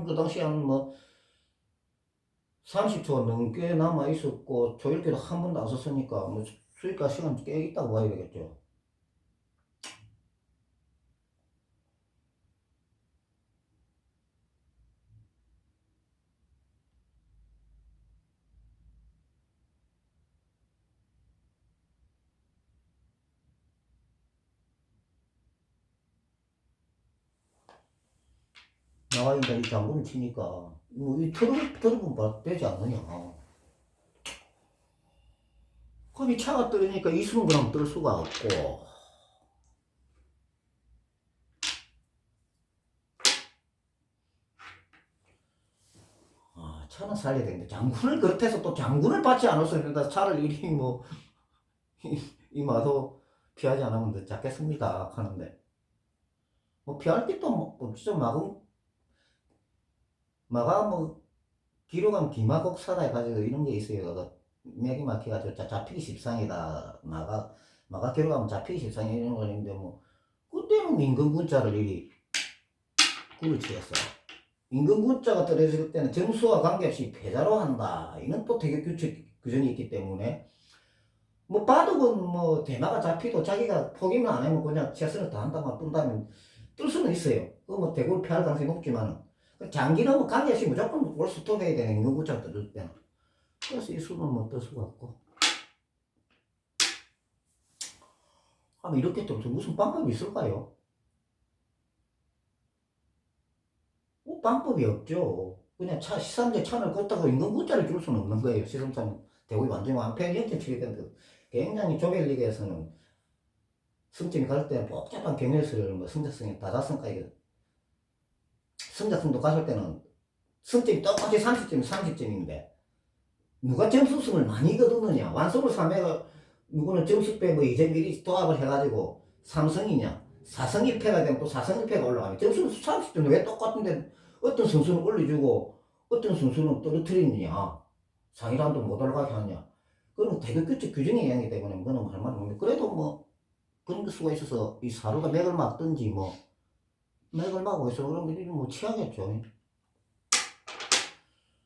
그 당시에 뭐 30초 넘게 남아 있었고 조일기도 한 번도 안 썼으니까 뭐 수익가 시간 꽤 있다고 봐야 되겠죠. 나와 있는 이 장군을 치니까 뭐이 트러블 되지 않느냐. 그럼 이 차가 떨어지니까 이수는 그럼 뜰 수가 없고. 아, 차는 살려야 되는데 장군을 그렇대서 또 장군을 받지 않았으니까 차를 이리 뭐 이 마도 피하지 않으면 더 잡겠습니다 하는데 뭐 피할 게 또 뭐 진짜 마가 뭐 뒤로 가면 기마곡사다 해가지고 이런 게 있어요. 그 맥이 막혀가지고 잡히기 십상이다. 마가 뒤로 가면 잡히기 십상이 이런 거 있는데 뭐 그때는 임금군자를 이리 꿀을 치겠어. 임금군자가 떨어질 때는 점수와 관계없이 패자로 한다. 이는 또 되게 규정이 있기 때문에 뭐 바둑은 뭐 대마가 잡히도 자기가 포기만 안 하면 그냥 최선을 다한다만 뜬다면 뜰 수는 있어요. 그 뭐 대구를 피할 가능성이 높지만은 장기는 뭐 관계없이 무조건 올스톱 해야 되는 임금군자가 떨어질 때는. 그래서 이 수는 뭐 뜰 수가 없고. 아, 이렇게 또 무슨 방법이 있을까요? 뭐 방법이 없죠. 그냥 시삼대 차를 걷다가 임금군자를 줄 수는 없는 거예요. 시삼차는 대구이 완전히 완패 연전 치게 되는데 굉장히 조별리그에서는 승점이 갈 때는 복잡한 경연수를 뭐 승자승이 다자승까지 승자승도 갔을 때는 승점이 똑같이 30점이 30점인데 누가 점수승을 많이 거두느냐 완승을 3회가 누구는 점수배 뭐 2점 1이 도합을 해가지고 3승이냐 4승 1패가 되면 또 4승 1패가 올라가면 점수는 30점 왜 똑같은데 어떤 선수는 올려주고 어떤 선수는 떨어뜨리느냐 상위라운드 못 올라가게 하느냐 그건 되게 규정의 이야기 때문에 그거는 할 말은 없는데 그래도 뭐 그런 수가 있어서 이 사루가 맥을 막든지 뭐 맥을 막고 있어 그러면 이건 뭐 취하겠죠.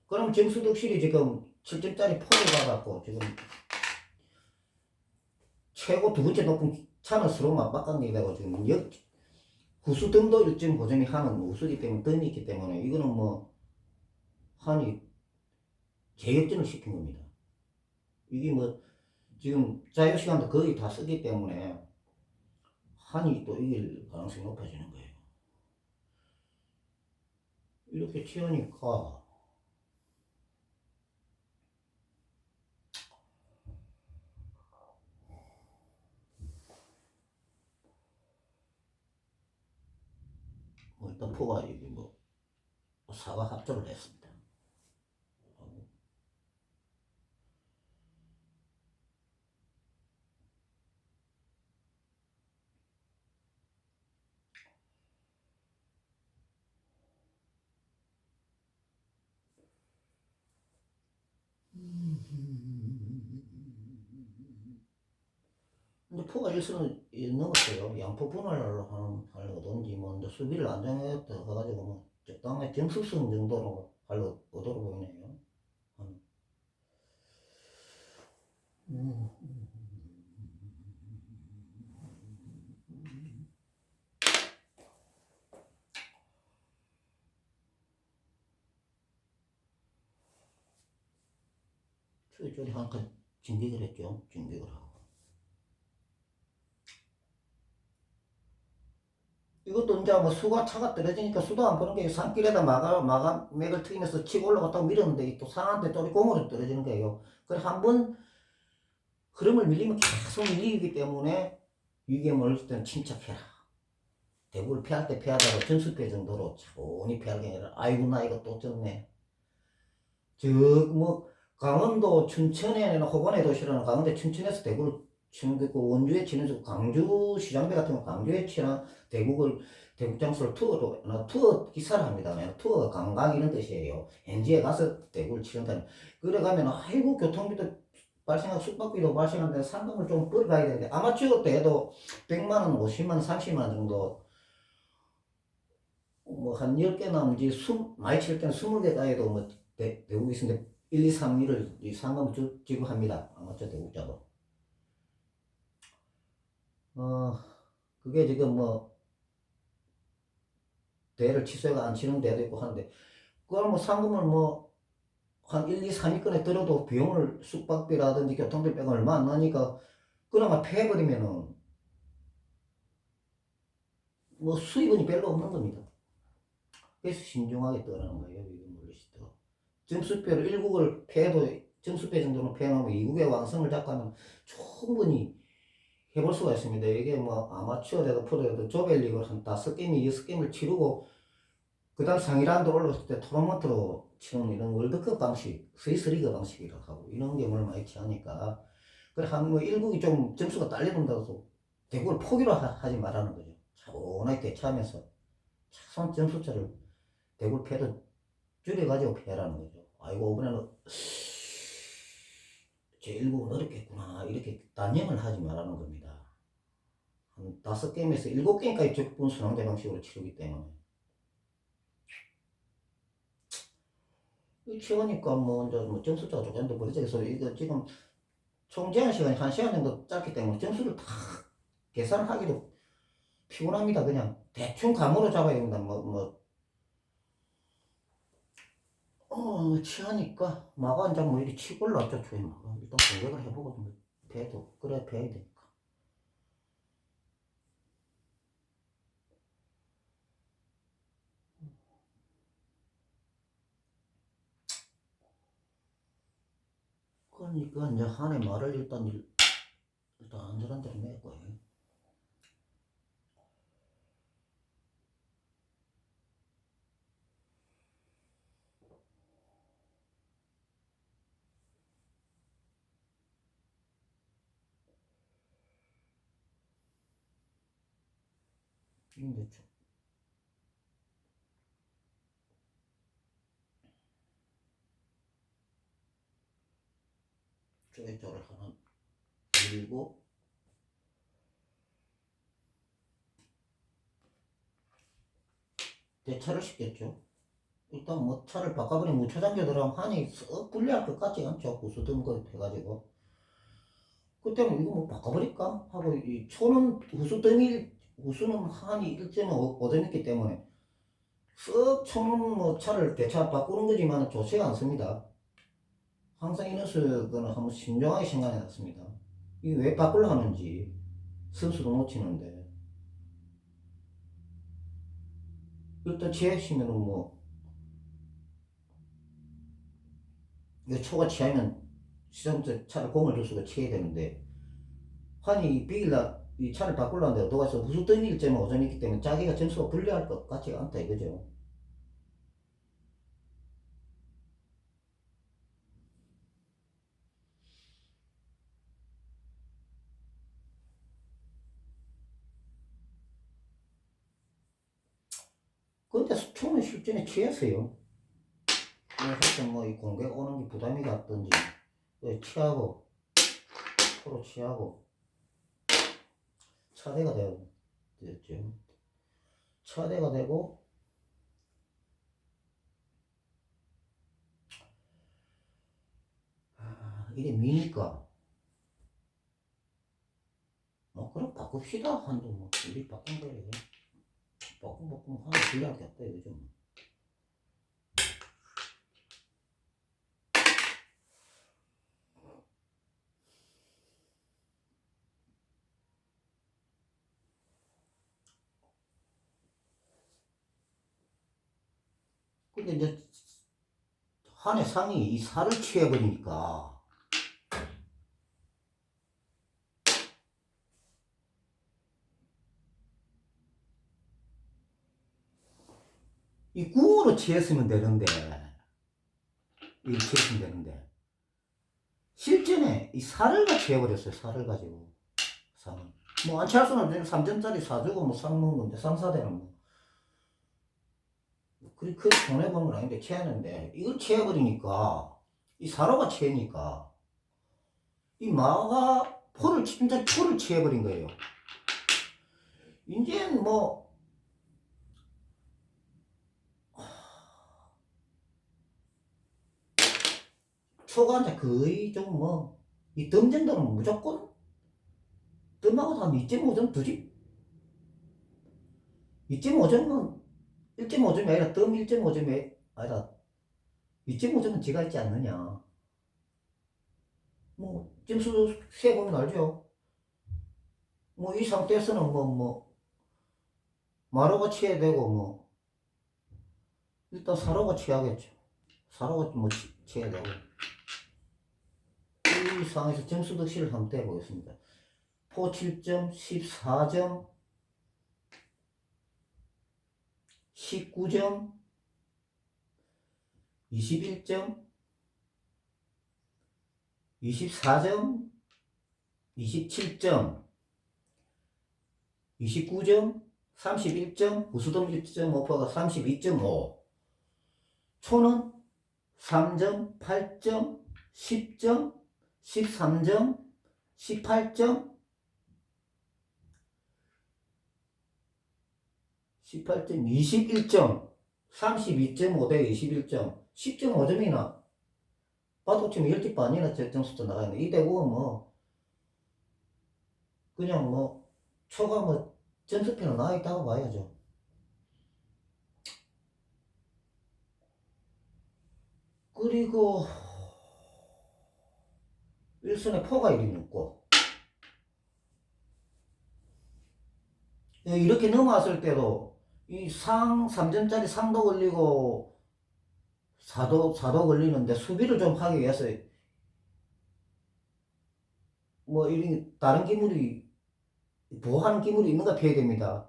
그럼 점수득실이 지금 7점짜리 포를 받았고 지금 최고 두 번째 높은 차는 서로 맞바꾸게 되고 지금 후수 등도 1.5점이 하는 우수기 때문에 덤이 있기 때문에 이거는 뭐 한이 재역전을 시킨 겁니다. 이게 뭐 지금 자유시간도 거의 다 쓰기 때문에 한이 또 이길 가능성이 높아지는 거예요. 이렇게 치우니까 뭐 일단 포가 이게 뭐 사과 합작을 했습니다. 근데 포가 1선을 넘었어요. 양포 분할을 하려든지 뭐 수비를 안정했다 해가지고 뭐 적당히 점수승 정도로 하려 의도로 보이네요. 저쪽에 한칸 진격을 했죠. 진격을 하고. 이것도 이제 뭐 수가 차가 떨어지니까 수도 안 보는 게 산길에다 맥을 트이면서 치고 올라갔다고 밀었는데 또 상한테 또 공으로 떨어지는 거예요. 그래 한번 흐름을 밀리면 계속 밀리기 때문에 위기에 몰릴 때는 침착해라. 대구를 피할 때 피하다가 전술패 정도로 차분히 피할 게 아니라 아이고 나 이거 또 졌네. 저 뭐 강원도 춘천에는 호반의 도시라는 강원도 춘천에서 대구를 치는 게 있고 원주에 치는 저 광주 시장배 같은 거 광주에 치나 대구 장소를 투어 기사를 합니다. 투어 관광 이런 뜻이에요. 현지에 가서 대구를 치는다는 그래 가면 아이고 교통비도 발생하고 숙박비도 발생하는데 상금을 좀 벌어가야 되는데 아마추어 때도 100만원, 50만원, 30만원 정도 뭐 한 10개 남지 많이 칠 때는 20개 가에도 뭐 대국이 있는데 1, 2, 3, 2를 이 상금 지급합니다. 아마추어 대국자도. 그게 지금 뭐 대회를 취소해가 안 치는 데도 있고 하는데 그걸 뭐 상금을 뭐 한 1, 2, 3위권에 들어도 비용을 숙박비라든지 교통비 빼고 얼마 안 나니까 그나마 패해버리면은 뭐 수입원이 별로 없는 겁니다. 그래서 신중하게 떠라는 거예요. 이거 물리시더. 점수표를 1국을 패해도 점수표 정도는 패해놓으면 2국의 왕성을 잡고 충분히 해볼 수가 있습니다. 이게 뭐 아마추어라도 프로라도 조별리그를 한 5게임, 6게임을 치르고 그 다음 상위 라운드 올라갔을 때 토너먼트로 치는 이런 월드컵 방식, 스위스 리그 방식이라고 하고 이런 경우를 많이 취하니까 그래 한뭐 1국이 좀 점수가 딸려본다고 해서 대국을 포기로 하지 말라는 거죠. 차분하게 대처하면서 차선 점수차를 대국을 패도 줄여가지고 패라는 거죠. 아이고 이번에는 제 1국은 어렵겠구나 이렇게 단념을 하지 말라는 겁니다. 한 5게임에서 7게임까지 적분 순항대 방식으로 치르기 때문에 치우니까 뭐 이제 뭐 점수차가 조금 더 벌어져 서 이거 지금 총 제한 시간이 1시간 정도 짧기 때문에 점수를 다 계산하기도 피곤합니다. 그냥 대충 감으로 잡아야 됩니다. 취하니까 마가 이제 뭐 이리 치고 올라왔죠. 초에 마가 일단 공격을 해보고 뭐 배도 그래 배야 되니까. 그러니까 이제 한해 말을 일단 안전한 대로 맺고요. 이제 쪼개쪼를 하나 밀고 대차를 시켰죠. 일단 뭐 차를 바꿔버리면 무차장교 들어가면 한이 썩 불리할 것 같지 않죠. 구수든 거 해가지고. 그때는 이거 뭐 바꿔버릴까? 하고 이 초는 후수는 한이 1.5점 있기 때문에 썩 초는 뭐 차를 대차 바꾸는 거지만 좋지가 않습니다. 항상 이너스는 한번 신중하게 생각해 놨습니다. 이게 왜 바꾸려 하는지 선수도 못 치는데 일단 취하시면은 뭐 이거 초가 취하면 시점부터 차를 공을 줄 수가 취해야 되는데 환이 비길라 이 차를 바꾸려는데 도가서 후수 뜬 1.5점 있기 때문에 자기가 점수가 불리할 것 같지가 않다 이거죠. 근데 초는 실전에 취했어요. 하여튼 뭐이 공격 오는 게 부담이 갔든지 취하고 프로 취하고 차대가 되었죠. 차대가 되고 이게 미니까 뭐 그럼 바꿉시다 한도 뭐 우리 바꾼 거예요. 바꾸면 하나 불리할 게 없다 이거죠. 근데 이제 한해 상이 이 살을 취해버리니까 이 궁으로 취했으면 되는데 이렇게 취했으면 되는데 실전에 이 살을 가 취해버렸어요. 살을 가지고 상을 뭐안 취할 수는 없는데 3점짜리 사주고 뭐 상 먹는 건데 3, 4대는 뭐 그리 큰 손해보는 건 아닌데 취하는데 이걸 취해버리니까 이 사로가 취하니까 이 마가 진짜 포를 취해버린 거예요. 이제는 뭐 초가 이제 거의 좀 뭐, 이 덤 정도는 무조건, 덤하고 다 2.5점 두지? 2.5점은, 1.5점이 아니라 덤 1.5점이 아니라 2.5점은 지가 있지 않느냐. 뭐, 점수 세보면 알죠. 뭐, 이 상태에서는 마로가 치야 되고, 뭐, 일단 사로가 치야겠죠. 사로가 뭐, 치야 되고. 이 상황에서 점수 득실을 한번 떼보겠습니다. 포 7점, 14점, 19점, 21점, 24점, 27점, 29점, 31점, 부수점 1.5%가 32.5, 초는 3점, 8점, 10점, 13점, 18점, 21점, 32.5 대 21점, 10.5점이나 봐도 지금 10개 반이나 점수도 나가는데 이 대구는 뭐 그냥 뭐 초가 뭐 점수표는 나와 있다고 봐야죠. 그리고 1순에 포가 1이 넘고 이렇게 넘어왔을 때도 이 3점짜리 상도 걸리고 사도 걸리는데 수비를 좀 하기 위해서 뭐 이런 다른 기물이 보호하는 기물이 있는가 피해야 됩니다.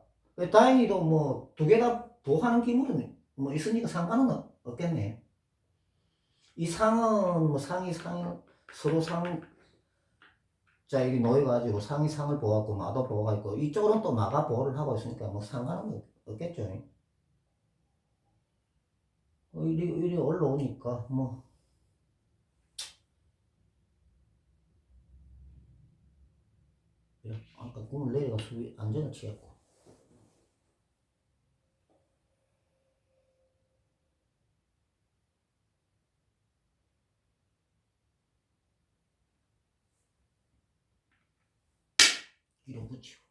다행히도 뭐 두 개 다 보호하는 기물은 뭐 있으니까 상관은 없겠네. 이 상은 뭐 상이 서로 상 자, 이게 놓여가지고 상이 상을 보호하고 마도 보호가 있고 이쪽으로는 또 마가 보호를 하고 있으니까 뭐 상관은 없겠죠. 이리 올라오니까 뭐 아까 꿈을 내려가 수비 안전을 취했고 뒤로 붙이고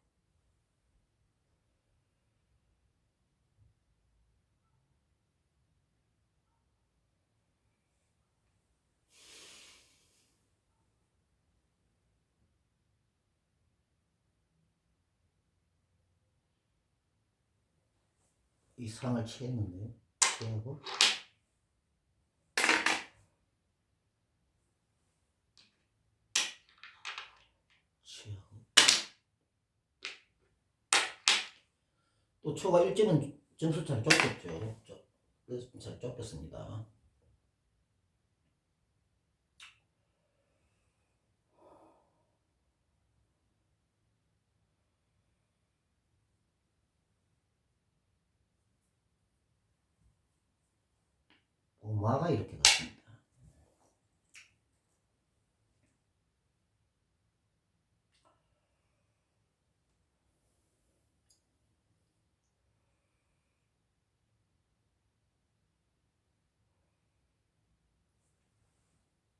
이 상을 취했는데 취하고 취하고 또 초가 1점은 점수 잘 좁혔죠. 그래서 잘 좁혔습니다. 마가 이렇게 갔습니다.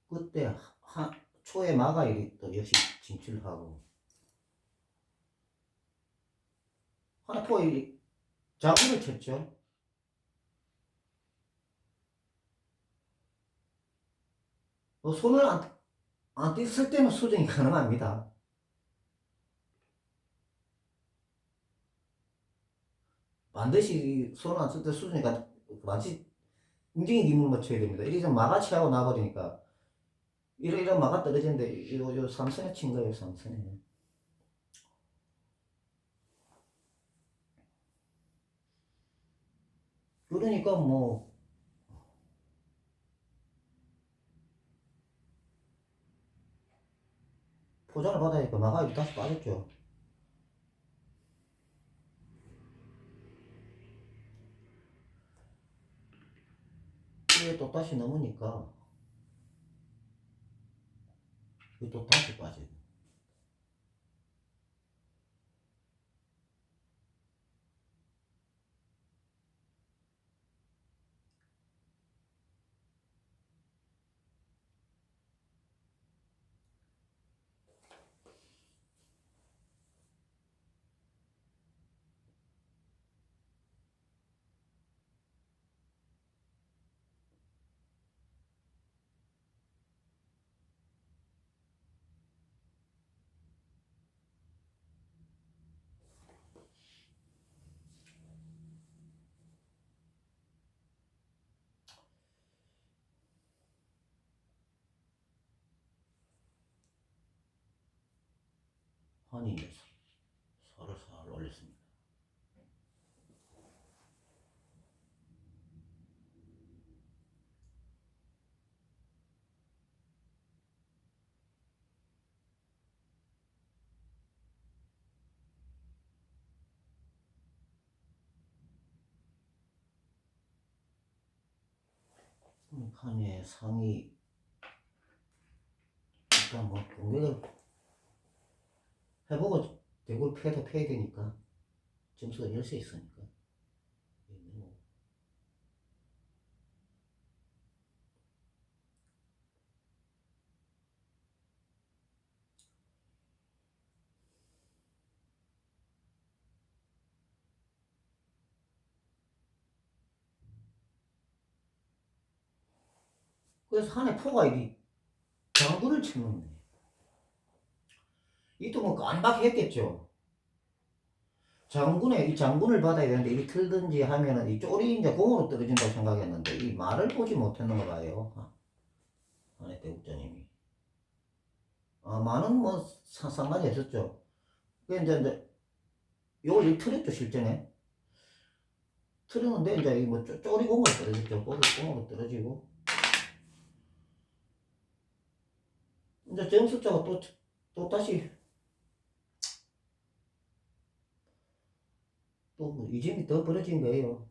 그때 초에 마가 이리 또 역시 진출하고 하나 이 자구를 쳤죠. 손을 안 뗐을 때는 수정이 가능합니다. 반드시 손을 안 쓸 때 수정이 마치 움직이는 기물을 맞춰야 됩니다. 이래서 마가 취하고 나버리니까 이런 마가 떨어지는데 요 삼선에 친 거예요. 삼선에. 그러니까 뭐 포장을 받으니까 마가 다시 빠졌죠. 이게 또 다시 넘으니까 이게 또 다시 빠져요. 판이 이제 살을 올렸습니다. 판의 상위 일단 뭐 공격을 해보고 대구를 패도 패야 되니까 점수가 열 수 있으니까. 그래서 한해 포가 이 장군을 쳤는데 이도 뭐 깜박했겠죠. 장군의 이 장군을 받아야 되는데 이 틀든지 하면은 이 쫄이 이제 공으로 떨어진다고 생각했는데 이 말을 보지 못했는 거 봐요. 한해 대국장님이. 많은 뭐 상관이 있었죠. 그 이제 요걸 이 틀었죠 실전에. 틀었는데 이제 이뭐 쪼리 공으로 떨어졌죠. 공으로 떨어지고 이제 점수자가 또 다시 또 이 점이 더 벌어진 거예요.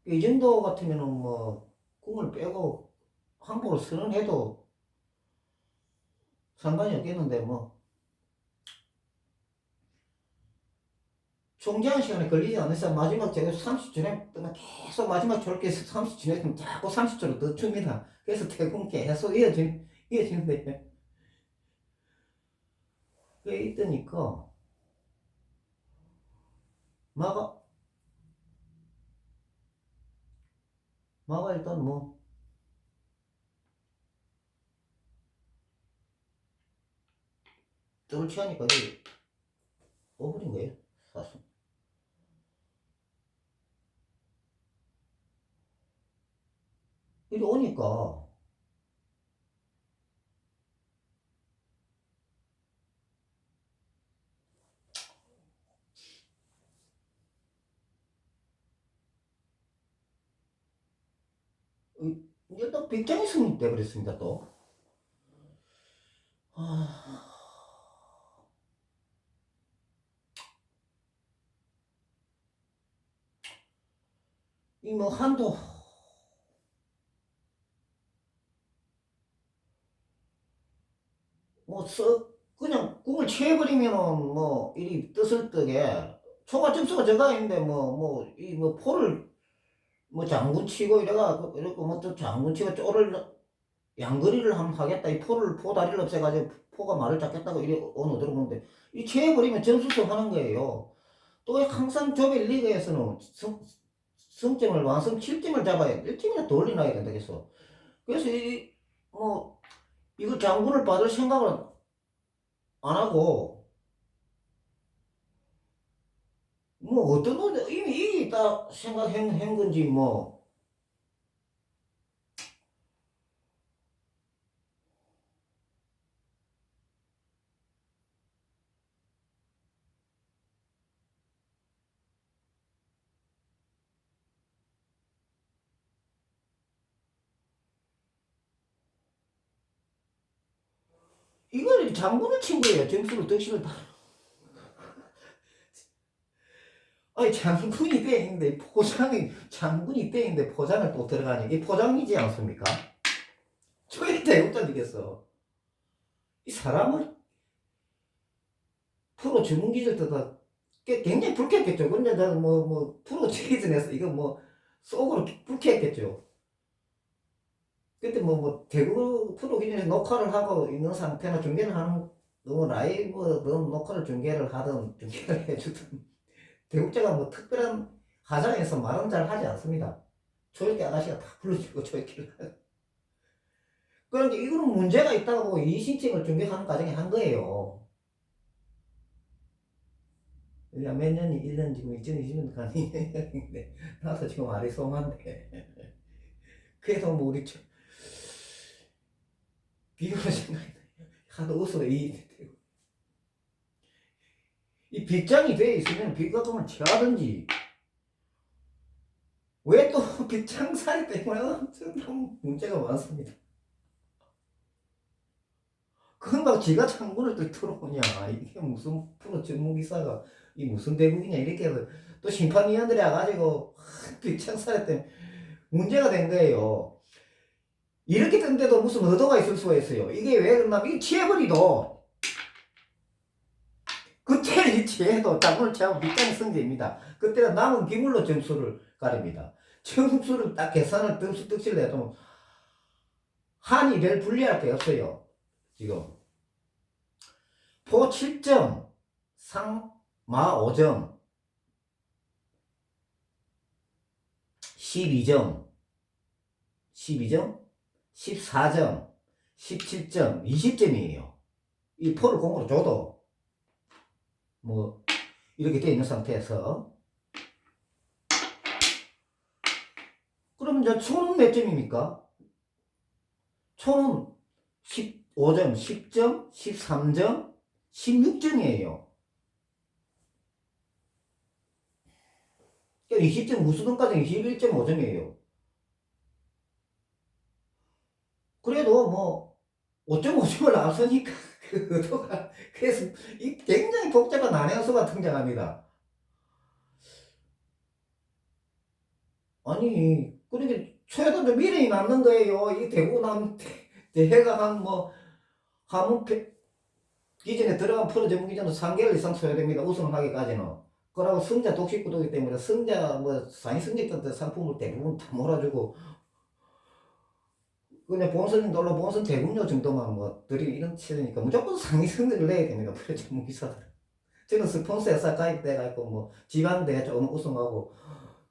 이 정도 같으면은 뭐 공을 빼고 항복을 선언해도 상관이 없겠는데 뭐 총제한 시간에 걸리지 않는 마지막 제가 30초 전에 계속 마지막 저렇게 30초 전에 자꾸 30초를 더 줍니다. 그래서 대공 계속 이어지는데 그게 있더니까 마가 일단 뭐 쫄을 취하니까 오버린 거예요. 사실 이리 오니까 일단 빅장이 승리돼 버렸습니다 또. 이 뭐 한도 뭐 그냥 궁을 채워버리면은 뭐 이리 뜻을 뜨게 초과 점수가 저가 있는데 이 뭐 포를 뭐 장군 치고 이러고 뭐 또 장군 치고 쪼를 양거리를 한번 하겠다 이 포 다리를 없애가지고 포가 말을 잡겠다고 이래 어느 들어보는데 이 채워버리면 점수서 하는 거예요. 또 항상 조별 리그에서는 승점을 완성 7점을 잡아야 1점이나 더 올려놔야 된다겠어. 그래서 뭐 이거 장군을 받을 생각을 안 하고 뭐 어떤 놈 이미 이기다 생각한 건지 뭐 이거를 장군을 친 거예요. 점수를 득실을 다. 아니 장군이 땡인데 포장이 장군이 땡인데 포장을 또 들어가니 이게 포장이지 않습니까? 저게 대국장이겠어. 이 사람을 프로 전문 기술 뜯다 굉장히 불쾌했겠죠. 근데 나는 프로 시즌에서 이거 뭐 속으로 불쾌했겠죠. 근데 대구 프로 기준에서 녹화를 하고 있는 상태나 중계를 하는 라이브 녹화를 중계를 하든 중계를 해주든 대국제가 뭐 특별한 하장에서 말은 잘 하지 않습니다. 조혁기 아가씨가 다 불러주고 조혁기를. 그러니까 이거는 문제가 있다고 이 신청을 중개하는 과정에 한 거예요. 몇 년이 1년 지금 2020년 가는데 나도 지금 아리송한데 그래서 뭐 우리 비교를 생각해 하도 웃어 이 이 빗장이 돼 있으면 빗가금을 취하든지, 왜 또 빗장살이 때문에 엄청난 문제가 많습니다. 그건 막 지가 장군을 또 틀어오냐. 이게 무슨 프로 전문 기사가, 이 무슨 대국이냐. 이렇게 해서 또 심판위원들이 와가지고 빗장살이 때문에 문제가 된 거예요. 이렇게 된데도 무슨 의도가 있을 수가 있어요. 이게 왜 그러냐면, 이게 취해버리도, 그때 이 취해도 장군을 취하면 빗장이 승제입니다. 그때는 남은 기물로 점수를 가립니다. 점수를 딱 계산을 득실 내도 한이 별 불리할 게 없어요. 지금. 포 7점, 상 마 5점, 12점, 12점, 14점, 17점, 20점이에요. 이 포를 공으로 줘도 뭐 이렇게 되어 있는 상태에서, 그럼 이제 초는 몇 점입니까? 초는 15점, 10점, 13점, 16점이에요. 20점 무수등까지 21.5점이에요. 그래도 뭐 5.5점을 앞서니까 그 의도가, 그래서 이 굉장히 복잡한 난해수가 등장합니다. 아니 그러니까 초에도 좀 미련이 남는 거예요. 이 대구남 대회가 한 뭐 한문 기준에 들어간 프로 전문 기준은 3개월 이상 소요됩니다. 우승하기까지는. 그러고 승자 독식구도이기 때문에 승자 뭐 상위 승자들 상품을 대부분 다 몰아주고, 그냥 본선 놀러 본선 대금료 정도만 뭐 드리 이런 치니까 무조건 상위 승자를 내야 됩니다. 프로 전문 기사들. 저는 스폰서 회사 가입돼가지고 뭐 지방대회 조금 우승하고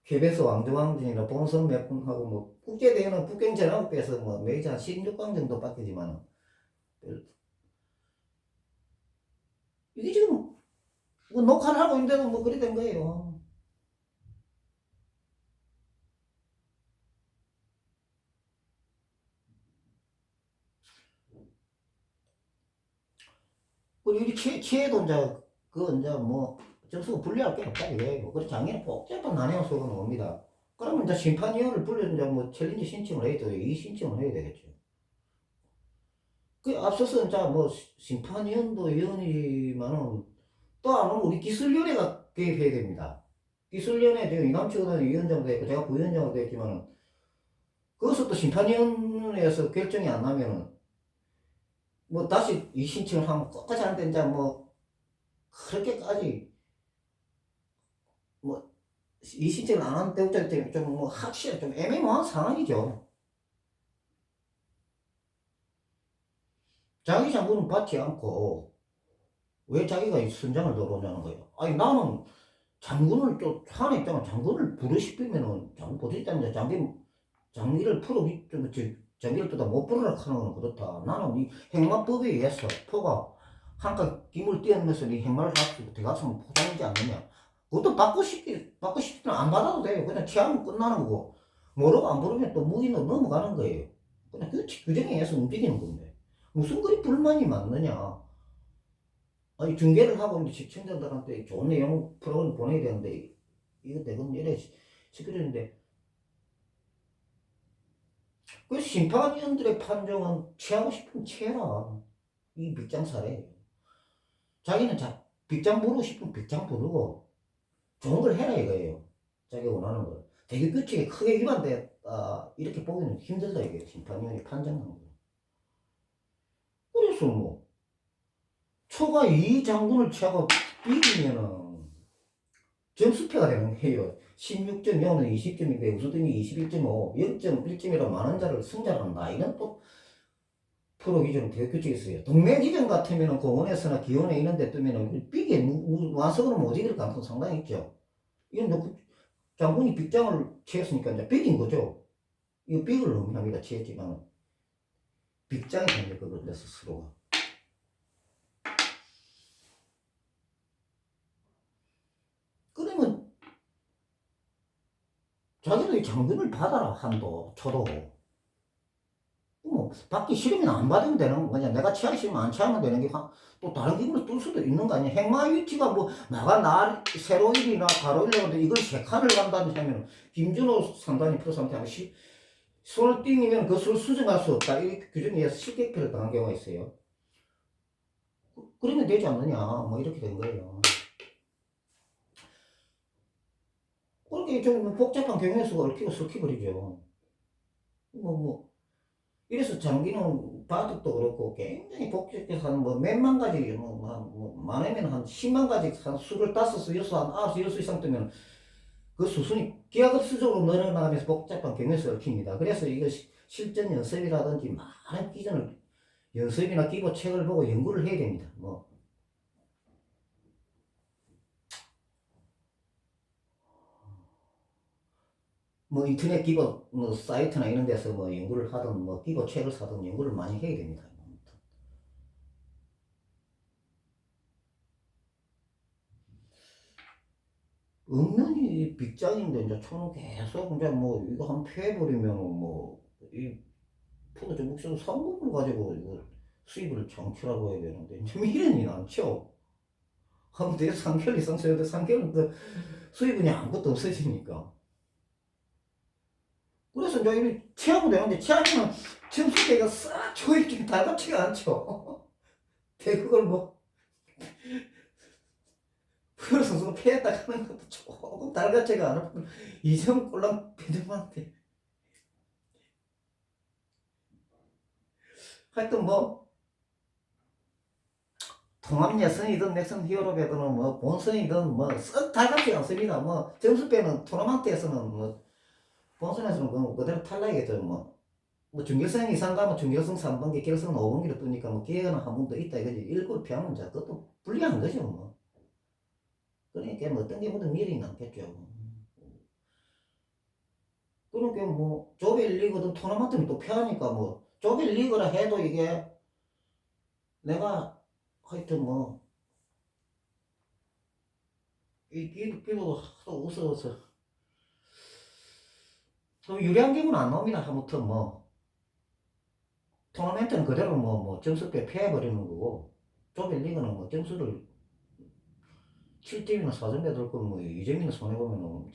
KBS 왕중왕전이나 본선 몇 번 하고 뭐 국제대회는 북경전압에서 뭐 매주 한 16강 정도 바뀌지만, 이게 지금 뭐 녹화를 하고 있는데도 뭐 그래 된 거예요. 그리고 이 취해도 이제 그 이제 뭐 점수가 불리할 게 없다 이거예요. 그래서 작년에 복잡한 난해한 수가 나옵니다. 그러면 이제 심판위원을 불러 이제 뭐 챌린지 신청을 해야 돼요. 이 신청을 해야 되겠죠. 그 앞서서 이제 뭐 심판위원도 위원이지만은 또 안 오면 우리 기술위원회가 개입해야 됩니다. 기술위원회 지금 이남치고는 위원장도 있고 제가 부위원장도 됐지만은, 그것도 또 심판위원회에서 결정이 안 나면은 뭐 다시 이 신청을 하면 끝까지 하는데, 이제 뭐 그렇게까지 뭐 이 신청을 안 하는 때부터 때문에 좀 뭐 확실히 좀 애매모호한 상황이죠. 자기 장군은 받지 않고 왜 자기가 이 선장을 들어오냐는 거예요. 아니 나는 장군을 또 하나 있잖아. 장군을 부르시면은 장군 보셨다면 장기를 풀어 좀 장기를 또다 못 풀으라 하는 건 그렇다. 나는 이 행마법에 의해서 포가 한칸 김을 띄어내면서 이 행마를 갖고 대가성 포장이지 않느냐. 그것도 받고 싶지는 안 받아도 돼요. 그냥 취하면 끝나는 거고, 모르고 안 부르면 또 무기는 넘어가는 거예요. 그냥 그 규정에 의해서 움직이는 건데 무슨 그리 불만이 많느냐. 아니 중계를 하고 이제 시청자들한테 좋은 내용 프로그램 보내야 되는데 이거 내가 이래 시켜주는데, 그 심판위원들의 판정은 취하고 싶으면 취해라. 이 빗장 사례. 자기는 빗장 부르고 싶으면 빗장 부르고 좋은 걸 해라 이거예요. 자기가 원하는 걸. 되게 규칙에 크게 위반됐다 이렇게 보기는 힘들다 이게 심판위원이 판정하는 거. 그래서 뭐 초가 이 장군을 취하고 비기면은 점수표가 되는 거예요. 16점, 영은 20점인데 우수등이 21.5, 0.1점이라 많은 자를 승자를 한다. 이건 또 프로 기준은 되게 규칙이 있어요. 동네 기준 같으면 공원에서나 기원에 있는 데 뜨면 삐게 와석으로 못 이길 가능성 상당히 있죠. 이건 그 장군이 빅장을 취했으니까 이제 삐긴 거죠. 이거 삐을 의미합니다. 취했지만 빅장이 됩니다. 그걸 내 스스로가. 그러면 자기는 이 장군을 받아라 한도, 초도. 뭐 뭐 받기 싫으면 안 받으면 되는 거냐. 내가 취하기 싫으면 안 취하면 되는 게 또 다른 기분을 뚫 수도 있는 거 아니야. 행마유치가 뭐 나가 날 세로일이나 가로일이라도 이걸 세 칸을 간다는 하면 김준호 상단이 프로한테 손을 띵이면 그 수를 수정할 수 없다. 이 규정에 의해서 실격패를 당한 경우가 있어요. 그러면 되지 않느냐. 뭐 이렇게 된 거예요. 그렇게 좀 복잡한 경우에서 얽히고 섞여버리죠. 이래서 장기는 바둑도 그렇고 굉장히 복잡해서 한 뭐 몇만 가지, 많으면 한 10만 가지 한 수를 따서서 여섯, 한 아홉, 여섯 이상 뜨면 그 수순이 기하급수적으로 늘어나면서 복잡한 경우에서 얽힙니다. 그래서 이거 실전 연습이라든지 많은 기전을 연습이나 기본 책을 보고 연구를 해야 됩니다. 인터넷 기본 사이트나 이런 데서 연구를 하든 기본 책을 사든 연구를 많이 해야 됩니다. 은근히 빅장인데 이제 저는 계속 이제 이거 한 패해버리면 이 프로 전국에서 상금을 가지고 이거 수입을 창출하고 해야 되는데 이제 미련이 많죠. 하면 내 3개월 이상 써야 돼. 3개월은 또 수입은 아무것도 없어지니까. 그래서 이제 이렇게 체하면 되는데 체하면 점수대가 싹 조이긴 다 같지가 않죠. 대국을 프로 선수가 패했다 하는 것도 조금 달같지가 않을 이점 꼴랑 배정한테 하여튼 통합예선이든 넥슨 히어로배드는 본선이든 썩 달갑지 않습니다. 점수 빼는 토너먼트에서는 본선에서는 그대로 탈락이겠죠. 준결승 이상 가면 준결승 3번기, 결승은 5번기로 뜨니까 기회는 한 번 더 있다 이거지. 1골 피하면 자 그것도 불리한 거죠. 그러니까 어떤 게 뭐든 미련이 남겠죠. 그러니까 조별리그든 토너먼트는 또 패하니까 조별리그라 해도 이게 내가 하여튼 이기도 하도 웃어서 유리한 기분은 안 나옵니다. 아무튼 토너먼트는 그대로 점수표 패해버리는 거고 조별리그는 점수를 7점이나 4점 빼들 거 2점이나 손해보면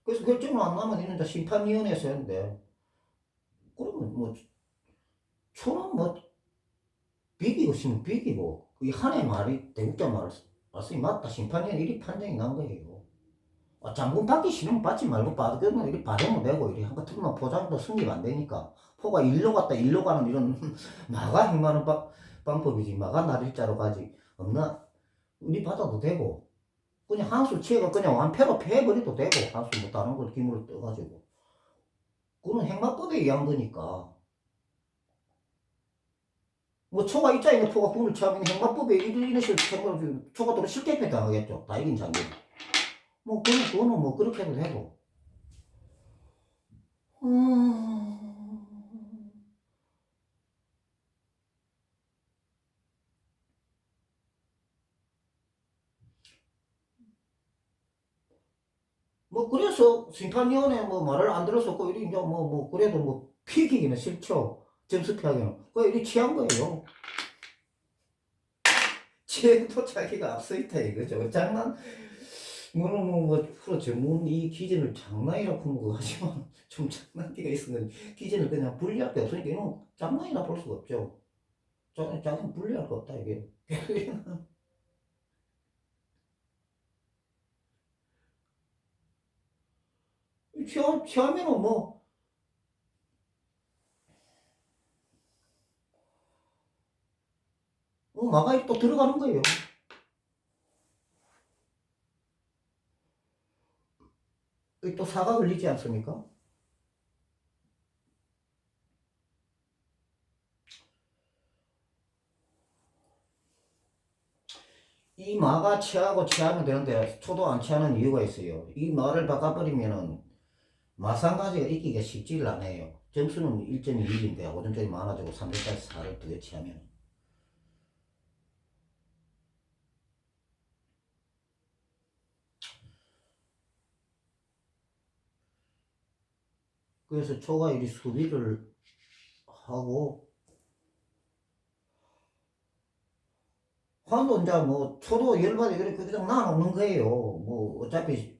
그래서 결정을 안 나면 있는데 심판위원회에서 했는데 그러면 초는 비기고 싶으면 비기고 이 한해 말이 대국자 말씀이 맞다. 심판위원 이리 판정이 난 거예요. 장군 받기 싫으면 받지 말고 받으면 이리 받으면 되고 이리 한 같으면 포장도 승립 안 되니까 포가 일로 갔다 일로 가는 이런 마가 행하는 방법이지. 마가 날일자로 가지 없나 우리 받아도 되고 그냥 한수 치해가 그냥 완패로 패해버려도 되고 한수 다른 걸 기물을 떠가지고 그건 행마법에 의한 거니까 초가 있자 있는 포가 군을 취하면 행마법에 이런 식으로 초가 또 실격패 당하겠죠. 다 이긴 장군. 그거는 그렇게 해도 되고. 그래서 심판위원회 말을 안 들었었고, 이리 이제 그래도 피기기는 싫죠. 점수 피하기는. 이리 취한 거예요. 취해도 자기가 앞서 있다 이거죠. 장난, 프로 전문 이 기준을 장난이라 본 거 하지만 좀 장난기가 있으면 기준을 그냥 분리할 게 없으니까 이건 장난이라 볼 수가 없죠. 자기는 분리할 거 없다 이게. 취하면은 마가이 또 들어가는 거예요. 또 사가 걸리지 않습니까? 이 마가 취하고 취하면 되는데 초도 안 취하는 이유가 있어요. 이 마를 바꿔버리면은 마상가지가 있기가 쉽지를 않아요. 점수는 1.21인데 5점짜리 많아지고 3점짜리 4를 더 취하면. 그래서 초가 이리 수비를 하고, 환도 이제 뭐 초도 열받아 이렇게 그냥 놔놓는 거예요. 뭐 어차피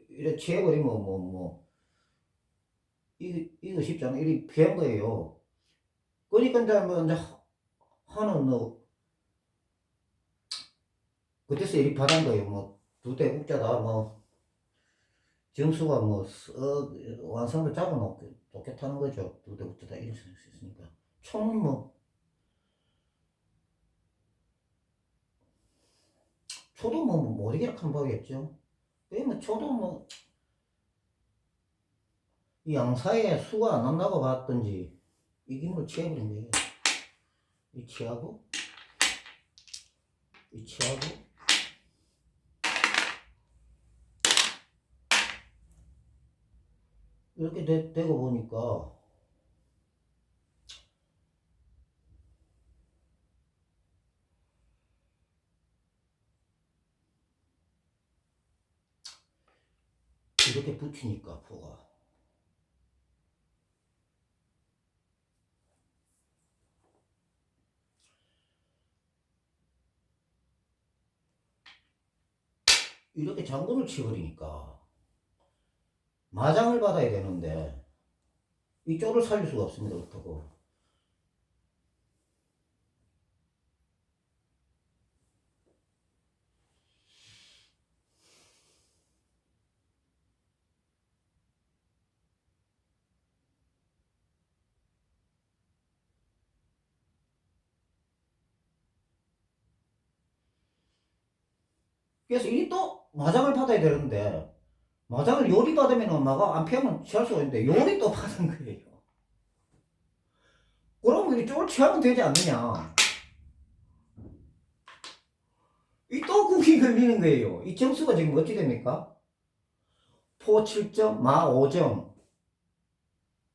이래 취해버리면 이거 쉽잖아. 이리 피한 거예요. 그러니까 이제 뭐 이제 하는 뭐 그때서 이리 받은 거예요. 뭐 두 대 국자다 뭐 점수가 뭐 완성을 잡아놓고 좋겠다는 거죠. 두 대 국자다 이럴 수 있으니까 총은 뭐 초도 못 이기라 한 바겠죠. 그러면 초도 뭐 이 양사의 수가 안 난다고 봤던지 이김으로 취해버린 거예요. 이 취하고 이 취하고 이렇게 되고 보니까 이렇게 붙이니까 포가 이렇게 장군을 치버리니까 마장을 받아야 되는데 이 쪼를 살릴 수가 없습니다. 그렇다고. 그래서 이 또 마장을 받아야 되는데 마장을 요리 받으면 엄마가 안 피하면 취할 수가 있는데 요리 또 받은 거예요. 그럼 이 쪼를 취하면 되지 않느냐. 이 또 국이 걸리는 거예요. 이 점수가 지금 어찌 됩니까? 포 7점, 마 5점,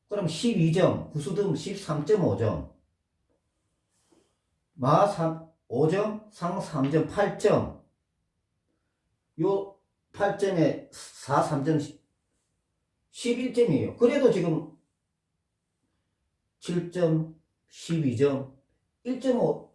그럼 12점, 구수등 13.5점, 마 5점, 상 3점, 8점. 요 8점에 4, 3점, 11점이에요. 그래도 지금 7점, 12점, 1.5